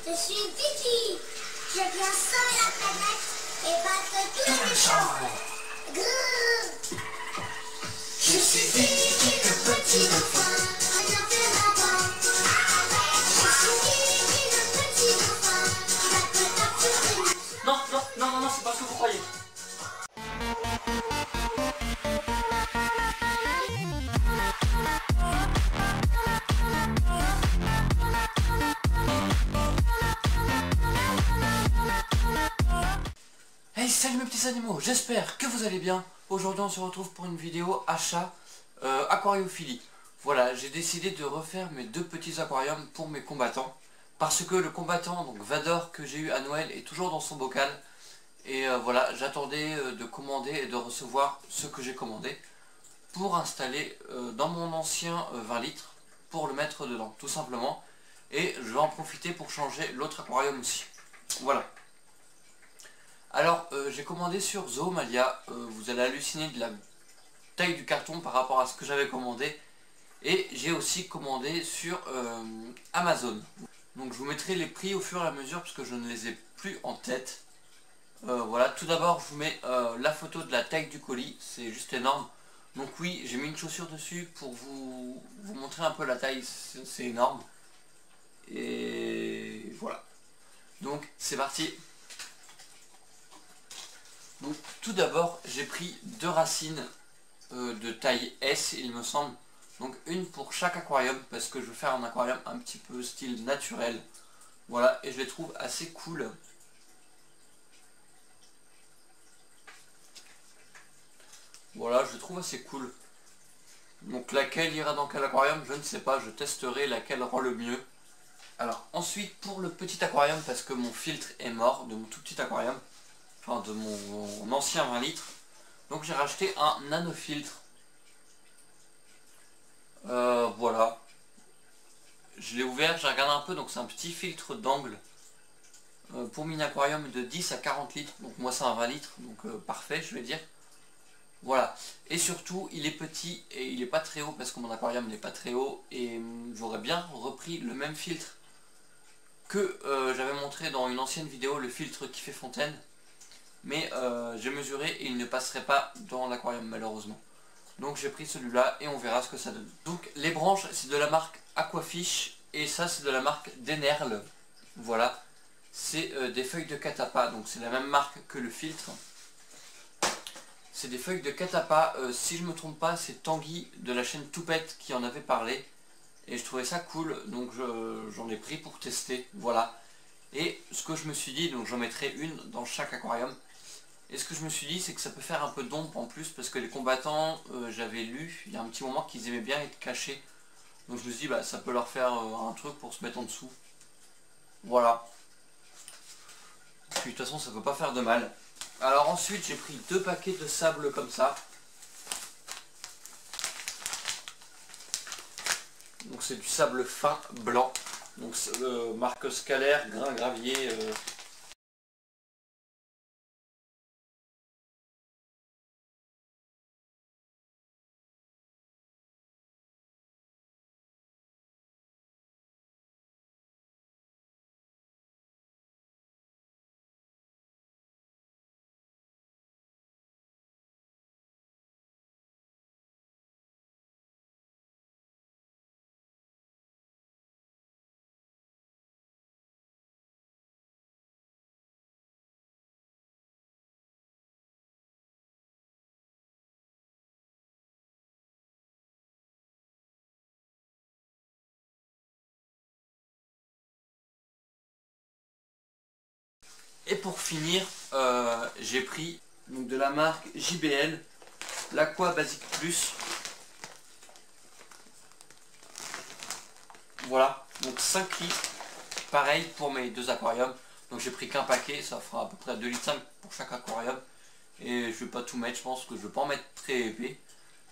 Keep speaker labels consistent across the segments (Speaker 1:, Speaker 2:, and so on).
Speaker 1: Je suis Vicky. Je viens sauver la planète et battre tous les méchants. Grrr. Je suis Vicky, le petit dauphin. Viens faire la banque. Je suis Vicky, le petit dauphin. Qui va te capturer.
Speaker 2: Non, non, non, non, non, c'est pas ce que vous croyez. Hey, salut mes petits animaux, j'espère que vous allez bien. Aujourd'hui on se retrouve pour une vidéo achat aquariophilie. Voilà, j'ai décidé de refaire mes deux petits aquariums pour mes combattants. Parce que le combattant, donc Vador, que j'ai eu à Noël, est toujours dans son bocal. Et voilà, j'attendais de commander et de recevoir ce que j'ai commandé pour installer dans mon ancien 20 litres, pour le mettre dedans, tout simplement. Et je vais en profiter pour changer l'autre aquarium aussi. Voilà. Alors, j'ai commandé sur Zoomalia, vous allez halluciner de la taille du carton par rapport à ce que j'avais commandé. Et j'ai aussi commandé sur Amazon. Donc je vous mettrai les prix au fur et à mesure parce que je ne les ai plus en tête. Voilà, tout d'abord je vous mets la photo de la taille du colis, c'est juste énorme. Donc oui, j'ai mis une chaussure dessus pour vous montrer un peu la taille, c'est énorme. Et voilà. Donc c'est parti. Donc tout d'abord j'ai pris deux racines de taille S il me semble. Donc une pour chaque aquarium parce que je veux faire un aquarium un petit peu style naturel. Voilà, et je les trouve assez cool. Voilà, je les trouve assez cool. Donc laquelle ira dans quel aquarium, je ne sais pas, je testerai laquelle rend le mieux. Alors ensuite pour le petit aquarium, parce que mon filtre est mort de mon tout petit aquarium, enfin de mon ancien 20 litres. Donc j'ai racheté un nanofiltre. Voilà. Je l'ai ouvert, j'ai regardé un peu, donc c'est un petit filtre d'angle pour mini aquarium de 10 à 40 litres. Donc moi c'est un 20 litres, donc parfait je vais dire. Voilà. Et surtout il est petit et il n'est pas très haut parce que mon aquarium n'est pas très haut. Et j'aurais bien repris le même filtre que j'avais montré dans une ancienne vidéo, le filtre qui fait fontaine. Mais j'ai mesuré et il ne passerait pas dans l'aquarium malheureusement. Donc j'ai pris celui-là et on verra ce que ça donne. Donc les branches c'est de la marque Aquafish et ça c'est de la marque Denerl. Voilà. C'est des feuilles de catapa, donc c'est la même marque que le filtre. C'est des feuilles de catapa, si je me trompe pas c'est Tanguy de la chaîne Toupette qui en avait parlé. Et je trouvais ça cool, donc j'en ai pris pour tester, voilà. Et ce que je me suis dit, donc j'en mettrai une dans chaque aquarium. Et ce que je me suis dit, c'est que ça peut faire un peu d'ombre en plus, parce que les combattants, j'avais lu, il y a un petit moment qu'ils aimaient bien être cachés. Donc je me suis dit, bah ça peut leur faire un truc pour se mettre en dessous. Voilà. Puis de toute façon, ça peut pas faire de mal. Alors ensuite, j'ai pris deux paquets de sable comme ça. Donc c'est du sable fin blanc. Donc marque scalaire, grain gravier. Et pour finir, j'ai pris donc, de la marque JBL, l'Aqua Basic Plus. Voilà, donc 5 litres, pareil pour mes deux aquariums. Donc j'ai pris qu'un paquet, ça fera à peu près 2,5 litres pour chaque aquarium. Et je vais pas tout mettre, je pense que je vais pas en mettre très épais.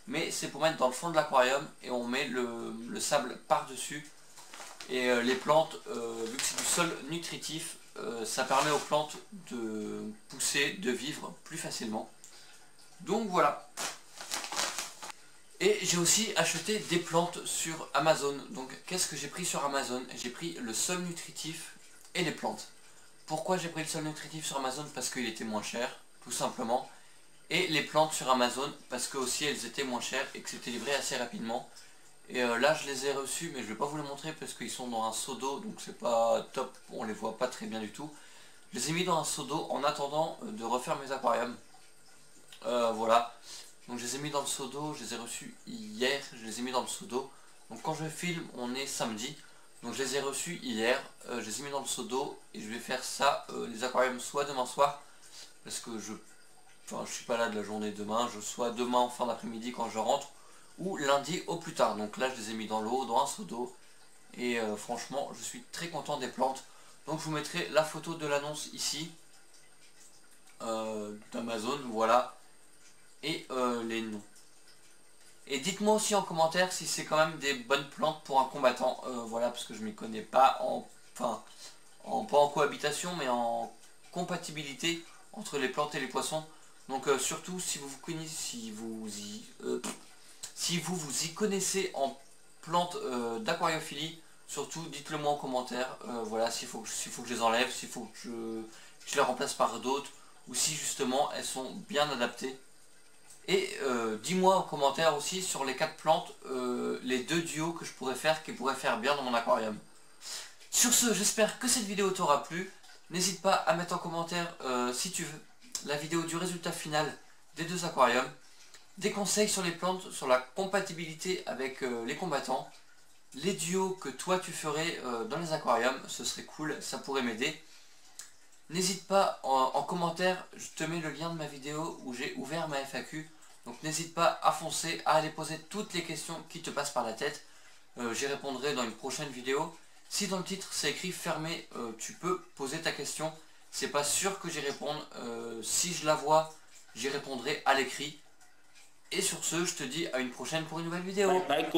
Speaker 2: Mais c'est pour mettre dans le fond de l'aquarium et on met le sable par-dessus. Et les plantes, vu que c'est du sol nutritif, ça permet aux plantes de pousser, de vivre plus facilement. Donc voilà. Et j'ai aussi acheté des plantes sur Amazon. Donc qu'est-ce que j'ai pris sur Amazon? J'ai pris le sol nutritif et les plantes. Pourquoi j'ai pris le sol nutritif sur Amazon? Parce qu'il était moins cher, tout simplement. Et les plantes sur Amazon, parce que aussi elles étaient moins chères et que c'était livré assez rapidement. Et là je les ai reçus, mais je vais pas vous les montrer parce qu'ils sont dans un seau d'eau, donc c'est pas top, on les voit pas très bien du tout. Je les ai mis dans un seau d'eau en attendant de refaire mes aquariums. Voilà, donc je les ai mis dans le seau d'eau, je les ai reçus hier, je les ai mis dans le seau d'eau. Donc quand je filme, on est samedi, donc je les ai reçus hier, je les ai mis dans le seau d'eau et je vais faire ça, les aquariums soit demain soir, parce que je suis pas là de la journée demain, soit demain en fin d'après-midi quand je rentre, ou lundi au plus tard. Donc là je les ai mis dans l'eau, dans un seau d'eau, et franchement je suis très content des plantes. Donc je vous mettrai la photo de l'annonce ici, d'Amazon, voilà, et les noms. Et dites-moi aussi en commentaire si c'est quand même des bonnes plantes pour un combattant, voilà, parce que je m'y connais pas pas en cohabitation, mais en compatibilité entre les plantes et les poissons. Donc surtout si vous vous y connaissez en plantes d'aquariophilie, surtout dites-le moi en commentaire, voilà, s'il faut que je les enlève, s'il faut que je les remplace par d'autres, ou si justement elles sont bien adaptées. Et dis-moi en commentaire aussi sur les 4 plantes, les 2 duos que je pourrais faire, qui pourraient faire bien dans mon aquarium. Sur ce, j'espère que cette vidéo t'aura plu. N'hésite pas à mettre en commentaire, si tu veux, la vidéo du résultat final des 2 aquariums. Des conseils sur les plantes, sur la compatibilité avec les combattants. Les duos que toi tu ferais dans les aquariums, ce serait cool, ça pourrait m'aider. N'hésite pas en commentaire, je te mets le lien de ma vidéo où j'ai ouvert ma FAQ. Donc n'hésite pas à foncer, à aller poser toutes les questions qui te passent par la tête. J'y répondrai dans une prochaine vidéo. Si dans le titre c'est écrit fermé, tu peux poser ta question. C'est pas sûr que j'y réponde. Si je la vois, j'y répondrai à l'écrit. Et sur ce, je te dis à une prochaine pour une nouvelle vidéo. Bye.